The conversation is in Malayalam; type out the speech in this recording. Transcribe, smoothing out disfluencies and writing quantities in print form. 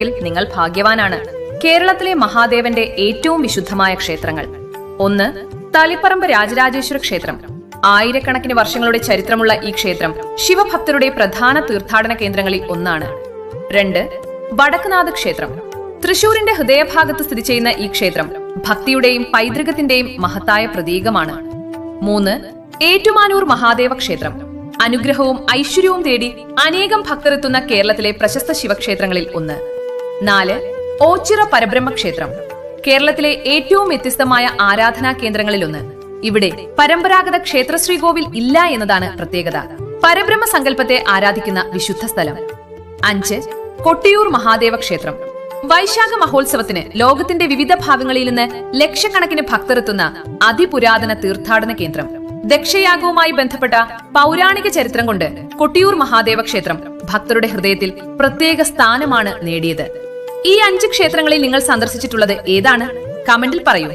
നിങ്ങൾ ഭാഗ്യവാനാണ്. കേരളത്തിലെ മഹാദേവന്റെ ഏറ്റവും വിശുദ്ധമായ ക്ഷേത്രങ്ങൾ: 1. തളിപ്പറമ്പ് രാജരാജേശ്വര ക്ഷേത്രം. ആയിരക്കണക്കിന് വർഷങ്ങളുടെ ചരിത്രമുള്ള ഈ ക്ഷേത്രം ശിവഭക്തരുടെ പ്രധാന തീർത്ഥാടന കേന്ദ്രങ്ങളിൽ ഒന്നാണ്. 2. വടക്കുനാഥ ക്ഷേത്രം. തൃശൂരിന്റെ ഹൃദയഭാഗത്ത് സ്ഥിതി ചെയ്യുന്ന ഈ ക്ഷേത്രം ഭക്തിയുടെയും പൈതൃകത്തിന്റെയും മഹത്തായ പ്രതീകമാണ്. 3. ഏറ്റുമാനൂർ മഹാദേവ ക്ഷേത്രം. അനുഗ്രഹവും ഐശ്വര്യവും തേടി അനേകം ഭക്തർ എത്തുന്ന കേരളത്തിലെ പ്രശസ്ത ശിവക്ഷേത്രങ്ങളിൽ ഒന്ന്. 4. ഓച്ചിറ പരബ്രഹ്മ ക്ഷേത്രം. കേരളത്തിലെ ഏറ്റവും വ്യത്യസ്തമായ ആരാധനാ കേന്ദ്രങ്ങളിലൊന്ന്. ഇവിടെ പരമ്പരാഗത ക്ഷേത്ര ശ്രീകോവിൽ ഇല്ല എന്നതാണ് പ്രത്യേകത. പരബ്രഹ്മ സങ്കല്പത്തെ ആരാധിക്കുന്ന വിശുദ്ധ സ്ഥലം. 5. കൊട്ടിയൂർ മഹാദേവ ക്ഷേത്രം. വൈശാഖ മഹോത്സവത്തിന് ലോകത്തിന്റെ വിവിധ ഭാഗങ്ങളിൽ നിന്ന് ലക്ഷക്കണക്കിന് ഭക്തരെത്തുന്ന അതിപുരാതന തീർത്ഥാടന കേന്ദ്രം. ദക്ഷയാഗവുമായി ബന്ധപ്പെട്ട പൗരാണിക ചരിത്രം കൊണ്ട് കൊട്ടിയൂർ മഹാദേവ ക്ഷേത്രം ഭക്തരുടെ ഹൃദയത്തിൽ പ്രത്യേക സ്ഥാനമാണ് നേടിയത്. ഈ 5 ക്ഷേത്രങ്ങളിൽ നിങ്ങൾ സന്ദർശിച്ചിട്ടുള്ളത് ഏതാണ്? കമന്റിൽ പറയൂ.